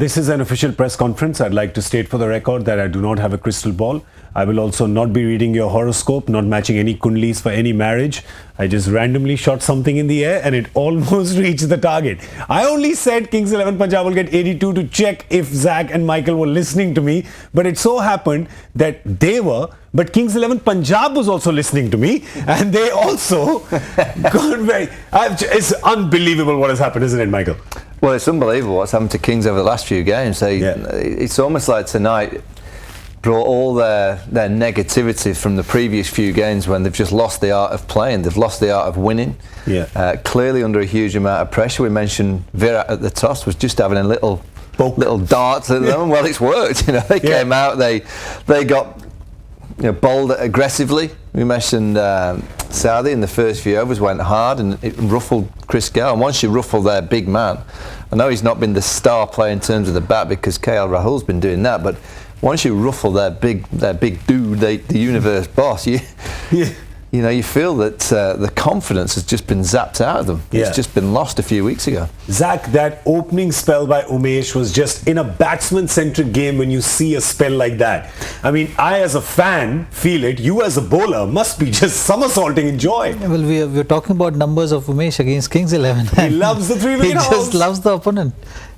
This is an official press conference. I'd like to state for the record that I do not have a crystal ball. I will also not be reading your horoscope, not matching any kundlis for any marriage. I just randomly shot something in the air and it almost reached the target. I only said Kings 11 Punjab will get 82 to check if Zach and Michael were listening to me. But it so happened that they were. But Kings 11 Punjab was also listening to me, and they also got very... It's unbelievable what has happened, isn't it, Michael? Well, it's unbelievable what's happened to Kings over the last few games. It's almost like tonight brought all their negativity from the previous few games when they've just lost the art of playing. They've lost the art of winning. Clearly under a huge amount of pressure. We mentioned Virat at the toss was just having a little darts at them. Well, it's worked. They came out. They got bowled aggressively. We mentioned Saudi in the first few overs went hard and it ruffled Chris Gayle. And once you ruffle their big man, I know he's not been the star player in terms of the bat because KL Rahul's been doing that, but once you ruffle their big dude, the universe boss, you feel that the confidence has just been zapped out of them. It's just been lost a few weeks ago. Zach, that opening spell by Umesh was just in a batsman-centric game when you see a spell like that. I mean, I as a fan feel it. You as a bowler must be just somersaulting in joy. Well, we're talking about numbers of Umesh against Kings 11. He loves the three-wicket house. He just loves the opponent.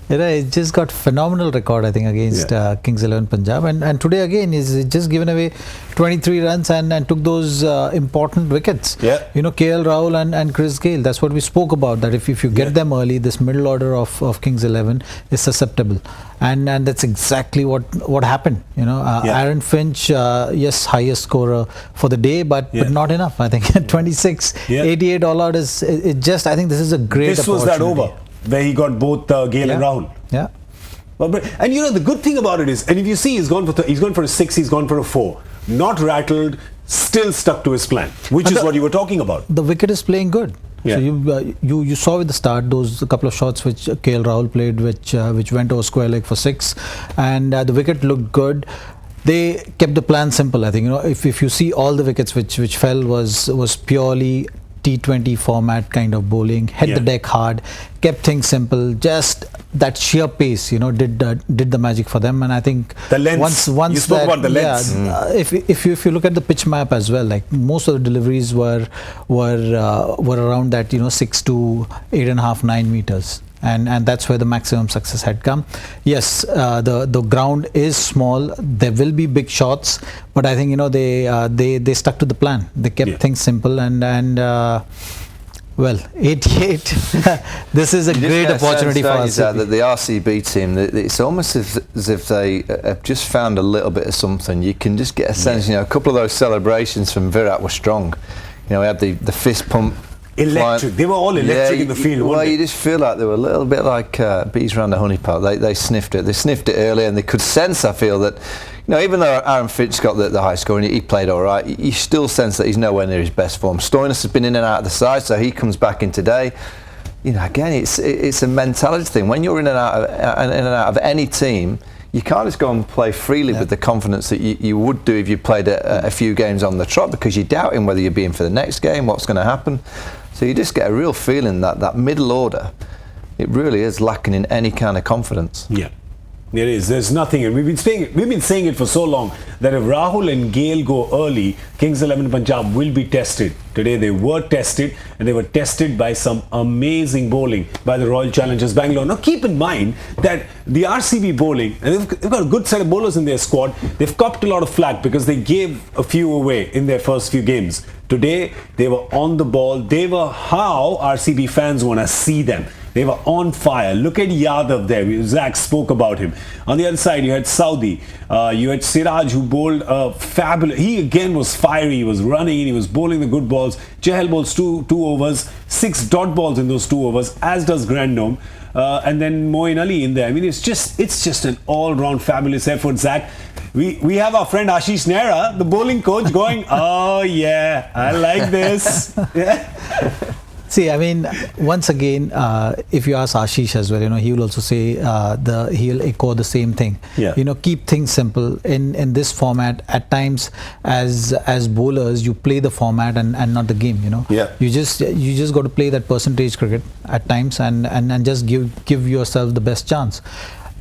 It just got phenomenal record, I think, against Kings 11 Punjab, and today again he's just given away 23 runs and took those important wickets. KL Rahul and Chris Gayle. That's what we spoke about. That if you get them early, this middle order of Kings 11 is susceptible, and that's exactly what happened. Aaron Finch, yes, highest scorer for the day, but not enough. I think 26, 88 all out is just. I think this is a great. This was that over where he got both Gayle and Rahul. And the good thing about it is, and if you see, he's gone for a 6, he's gone for a 4, not rattled, still stuck to his plan, which is what you were talking about. The wicket is playing good. So you saw with the start those couple of shots which KL Rahul played, which went over square leg for 6, and the wicket looked good. They kept the plan simple. I think if you see all the wickets which fell was purely T20 format kind of bowling, hit the deck hard, kept things simple, just that sheer pace, did the magic for them. And I think the lengths. Once you spoke about the lengths. If you look at the pitch map as well, like most of the deliveries were around that 6 to 8.5, 9 meters. And that's where the maximum success had come. Yes, the ground is small. There will be big shots, but I think they stuck to the plan. They kept things simple and well, 88. This is a great opportunity for us. That the RCB team, it's almost as if they have just found a little bit of something. You can just get a sense. A couple of those celebrations from Virat were strong. We had the fist pump. Electric. They were all electric in the field. Well, you just feel like they were a little bit like bees around a honeypot. They sniffed it. They sniffed it early, and they could sense, I feel, that even though Aaron Finch got the high score and he played all right, you still sense that he's nowhere near his best form. Stoinis has been in and out of the side, so he comes back in today. Again, it's a mentality thing. When you're in and out of any team, you can't just go and play freely with the confidence that you would do if you played a few games on the trot, because you're doubting whether you're being for the next game, what's going to happen. So you just get a real feeling that middle order, it really is lacking in any kind of confidence. Yeah, it is. There's nothing. And we've been saying it for so long that if Rahul and Gayle go early, Kings 11 Punjab will be tested. Today they were tested, and they were tested by some amazing bowling by the Royal Challengers Bangalore. Now keep in mind that the RCB bowling, and they've got a good set of bowlers in their squad, they've copped a lot of flack because they gave a few away in their first few games. Today they were on the ball. They were how RCB fans want to see them. They were on fire. Look at Yadav there. Zach spoke about him. On the other side, you had Saudi. You had Siraj, who bowled a fabulous. He again was fiery. He was running and he was bowling the good balls. Chahal bowls two overs, 6 dot balls in those 2 overs, as does Grandome. And then Moeen Ali in there. I mean, it's just an all-round fabulous effort, Zach. We have our friend Ashish Nehra, the bowling coach, going, oh yeah, I like this. See, I mean, once again, if you ask Ashish as well, he will also say he'll echo the same thing. Keep things simple in this format. At times, as bowlers, you play the format and not the game. You just got to play that percentage cricket at times and just give yourself the best chance.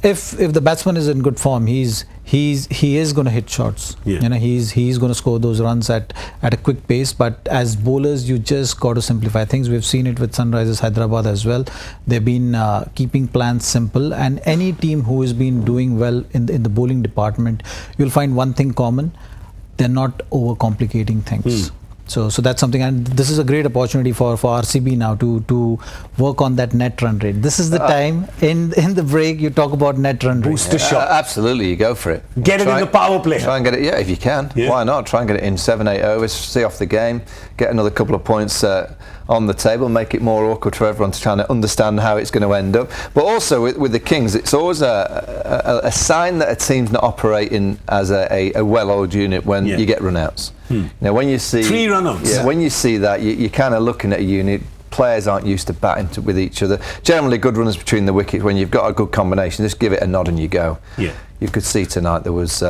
if the batsman is in good form, he is going to hit shots. Yeah. You know, he's going to score those runs at a quick pace. But as bowlers, you just got to simplify things. We've seen it with Sunrisers Hyderabad as well. They've been keeping plans simple, and any team who has been doing well in the bowling department, you'll find one thing common: they're not overcomplicating things. So that's something, and this is a great opportunity for RCB now to work on that net run rate. This is the time in the break you talk about net run rate. Booster shot. Absolutely, you go for it. Get it in the power play. Try and get it, if you can. Yeah. Why not? Try and get it in 7-8 overs, see off the game, get another couple of points on the table, make it more awkward for everyone to try and understand how it's going to end up. But also with the Kings, it's always a sign that a team's not operating as a well-oiled unit when you get run-outs. Now, when you see 3 run-outs, when you see that, you're kind of looking at a unit. Players aren't used to batting with each other. Generally, good runners between the wickets. When you've got a good combination, just give it a nod and you go. Yeah. You could see tonight there was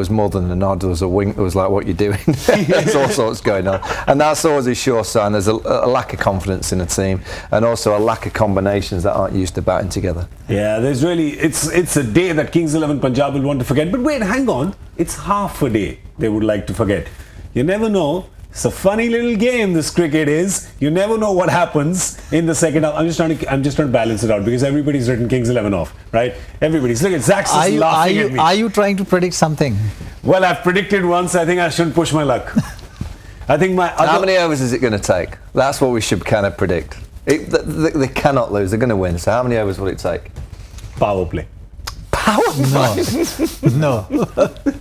more than a nod. There was a wink. There was like, "What you doing?" There's all sorts going on, and that's always a sure sign. There's a lack of confidence in a team, and also a lack of combinations that aren't used to batting together. Yeah, there's really it's a day that Kings 11 Punjab will want to forget. But wait, hang on, it's half a day they would like to forget. You never know. It's a funny little game, this cricket is. You never know what happens in the second half. I'm just trying to balance it out because everybody's written Kings 11 off, right? Everybody's. Look at Zach's just laughing at me. Are you trying to predict something? Well, I've predicted once. I think I shouldn't push my luck. I think How many overs is it going to take? That's what we should kind of predict. They cannot lose. They're going to win. So how many overs will it take? Power play. No.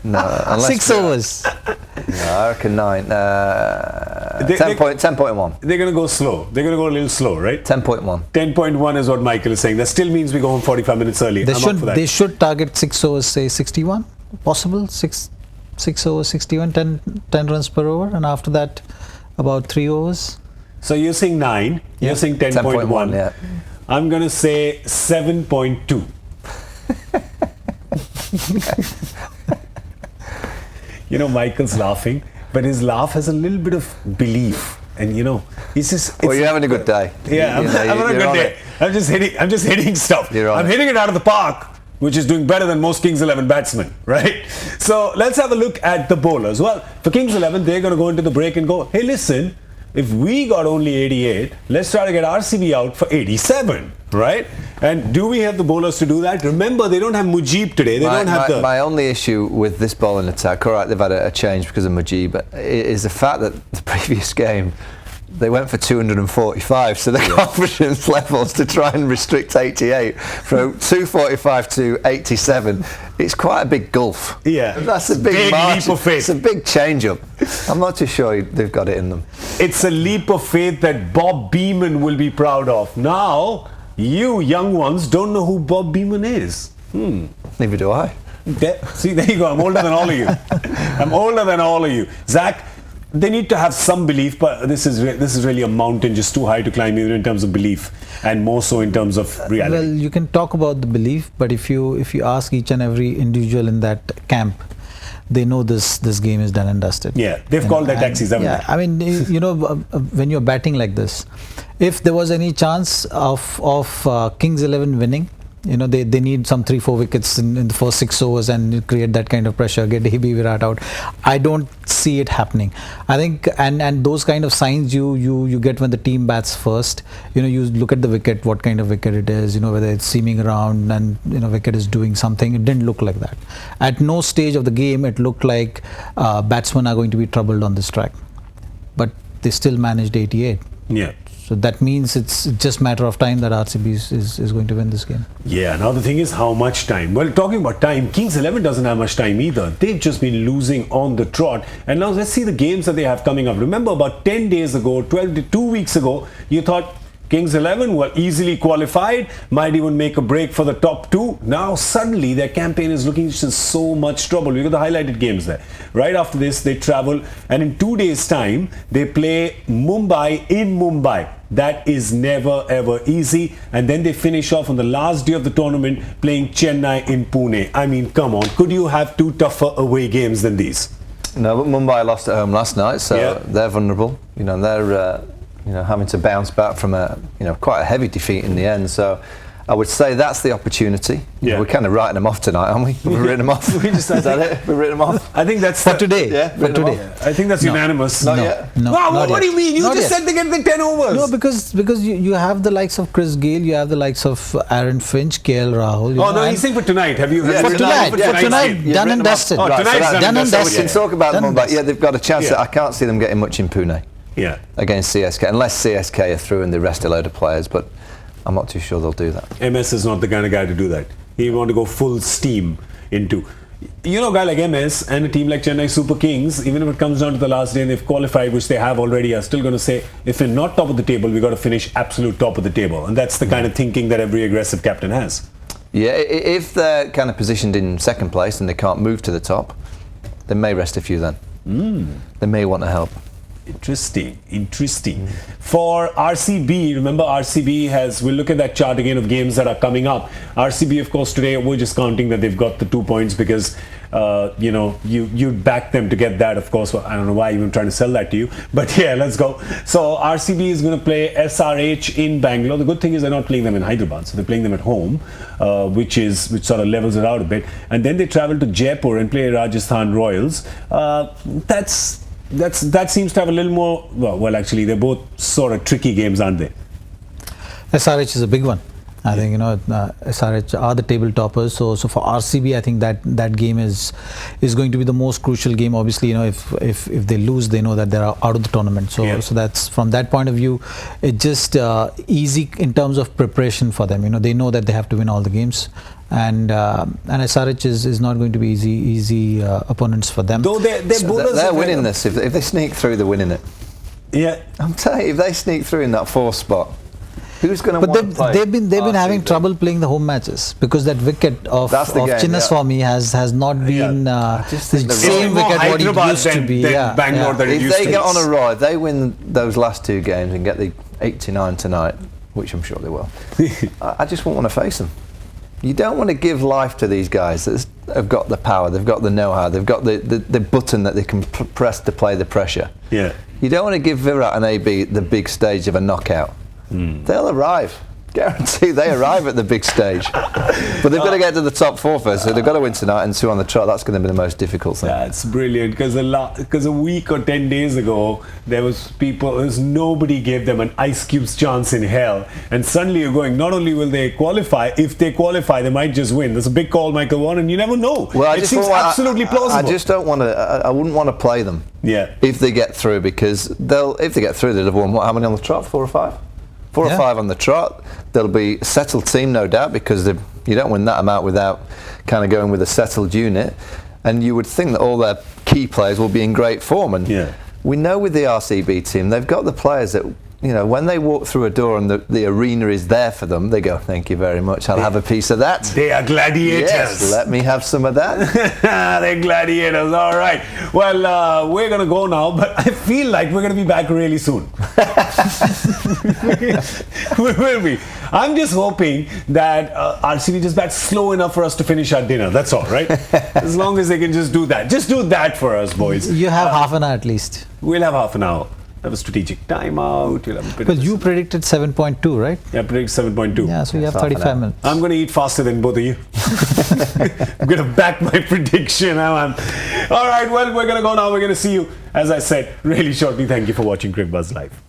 No. 6 overs. No, I reckon 9. 10.1. They're going to go slow. They're going to go a little slow, right? 10.1. 10.1 is what Michael is saying. That still means we go home 45 minutes early. They should target 6 overs, say 61. Possible? 6 overs, 61, 10 runs per over. And after that, about 3 overs. So you're saying 9. Yeah. You're saying 10.1. Yeah. I'm going to say 7.2. You know, Michael's laughing, but his laugh has a little bit of belief, and you know, he's just. Well, you're having a good day. Yeah, I'm having a good day. I'm just hitting stuff. I'm hitting it out of the park, which is doing better than most Kings 11 batsmen, right? So let's have a look at the bowlers. Well, for Kings 11, they're going to go into the break and go, hey, listen, if we got only 88, let's try to get RCB out for 87, right? And do we have the bowlers to do that? Remember, they don't have Mujib today. They don't have my only issue with this bowling attack, all right, they've had a change because of Mujib, but is the fact that the previous game, they went for 245, so the confidence levels to try and restrict 88 from 245 to 87, it's quite a big gulf. Yeah. That's a big leap of faith. It's a big change up. I'm not too sure they've got it in them. It's a leap of faith that Bob Beamon will be proud of. Now, you young ones don't know who Bob Beamon is. Neither do I. See, there you go. I'm older than all of you. I'm older than all of you. Zach, they need to have some belief, but this is really a mountain just too high to climb, even in terms of belief, and more so in terms of reality. Well, you can talk about the belief, but if you ask each and every individual in that camp, they know this game is done and dusted. Yeah, they've called their taxis, haven't they? I mean, you know, when you're batting like this, if there was any chance of Kings 11 winning, you know, they need some 3-4 wickets in the first 6 overs and create that kind of pressure, get AB Virat out. I don't see it happening. I think, and those kind of signs you get when the team bats first. You know, you look at the wicket, what kind of wicket it is, you know, whether it's seaming around and, you know, wicket is doing something. It didn't look like that. At no stage of the game, it looked like batsmen are going to be troubled on this track. But they still managed 88. Yeah. So that means it's just a matter of time that RCB is going to win this game. Yeah, now the thing is how much time? Well, talking about time, Kings 11 doesn't have much time either. They've just been losing on the trot. And now let's see the games that they have coming up. Remember about 10 days ago, 2 weeks ago, you thought Kings 11 were easily qualified, might even make a break for the top 2. Now suddenly their campaign is looking just in so much trouble. We got the highlighted games there. Right after this, they travel, and in 2 days' time, they play Mumbai in Mumbai. That is never ever easy. And then they finish off on the last day of the tournament playing Chennai in Pune. I mean, come on, could you have 2 tougher away games than these? No, but Mumbai lost at home last night, so they're vulnerable. You know, they're having to bounce back from quite a heavy defeat in the end. So I would say that's the opportunity. Yeah. We're kind of writing them off tonight, aren't we? We've written them off. Is that it? We've written them off. I think that's For today. Yeah, For today. I think that's unanimous. Not yet. No, Wow, not what do yet. you mean? You Not just yet. said they get the 10 overs. No, because you have the likes of Chris Gayle, you have the likes of Aaron Finch, KL Rahul. Oh, no, he's saying for tonight. Have you? Yeah, For have you tonight, for for tonight's tonight, game? You've done written and them off. dusted. Oh, tonight's so done and dusted. We can talk about them all, but yeah, they've got a chance. Yeah. I can't see them getting much in Pune Yeah. against CSK, unless CSK are through and they rest a load of players, but I'm not too sure they'll do that. MS is not the kind of guy to do that. He want to go full steam into, you know, a guy like MS and a team like Chennai Super Kings, even if it comes down to the last day and they've qualified, which they have already, are still going to say, if we're not top of the table, we've got to finish absolute top of the table. And that's the kind of thinking that every aggressive captain has. Yeah, if they're kind of positioned in second place and they can't move to the top, they may rest a few then. They may want to help. Interesting. For RCB, remember RCB we'll look at that chart again of games that are coming up. RCB, of course, today we're just counting that they've got the 2 points because, you'd back them to get that, of course. Well, I don't know why I'm even trying to sell that to you. But yeah, let's go. So RCB is going to play SRH in Bangalore. The good thing is they're not playing them in Hyderabad. So they're playing them at home, which sort of levels it out a bit. And then they travel to Jaipur and play Rajasthan Royals. That seems to have a little more, well, actually, they're both sort of tricky games, aren't they? SRH is a big one. I think, SRH are the table toppers. So for RCB, I think that game is going to be the most crucial game. Obviously, if they lose, they know that they're out of the tournament. So that's, from that point of view, it's just easy in terms of preparation for them. They know that they have to win all the games. And SRH is not going to be easy opponents for them. Though they're winning this. If they sneak through, they're winning it. Yeah, I'm telling you, if they sneak through in that 4th spot, who's going to want to play? They've been having trouble playing the home matches because that wicket of Chinnaswamy has not been the same wicket what it used to be. Bangalore that it used to be. If they get on a roll, if they win those last 2 games and get the 89 tonight, which I'm sure they will, I just won't want to face them. You don't want to give life to these guys that have got the power, they've got the know-how, they've got the button that they can press to play the pressure. Yeah. You don't want to give Virat and AB the big stage of a knockout. They'll arrive. Guarantee they arrive at the big stage. But they've got to get to the top 4 first, so they've got to win tonight and 2 on the trot. That's going to be the most difficult thing. That's brilliant, because a week or 10 days ago, there was nobody gave them an ice cube's chance in hell. And suddenly you're going, not only will they qualify, if they qualify, they might just win. There's a big call, Michael Vaughan, and you never know. Well, it seems absolutely plausible. I just don't want to, I wouldn't want to play them. Yeah. If they get through, because if they get through, they'll have won, how many on the trot? 4 or 5? 4 or 5 on the trot. They'll be a settled team, no doubt, because you don't win that amount without kind of going with a settled unit. And you would think that all their key players will be in great form. And we know with the RCB team, they've got the players that, when they walk through a door and the arena is there for them, they go, thank you very much, I'll have a piece of that. They are gladiators. Yes, let me have some of that. They're gladiators, all right. Well, we're going to go now, but I feel like we're going to be back really soon. We will be. I'm just hoping that RCB just bats slow enough for us to finish our dinner. That's all, right? As long as they can just do that. Just do that for us, boys. You have half an hour at least. We'll have half an hour. Have a strategic timeout. We'll have a bit well, you predicted 7.2, right? Yeah, predicted 7.2. Yeah, so you have 35 minutes. I'm going to eat faster than both of you. I'm going to back my prediction. All right, well, we're going to go now. We're going to see you, as I said, really shortly. Thank you for watching Cricbuzz Live.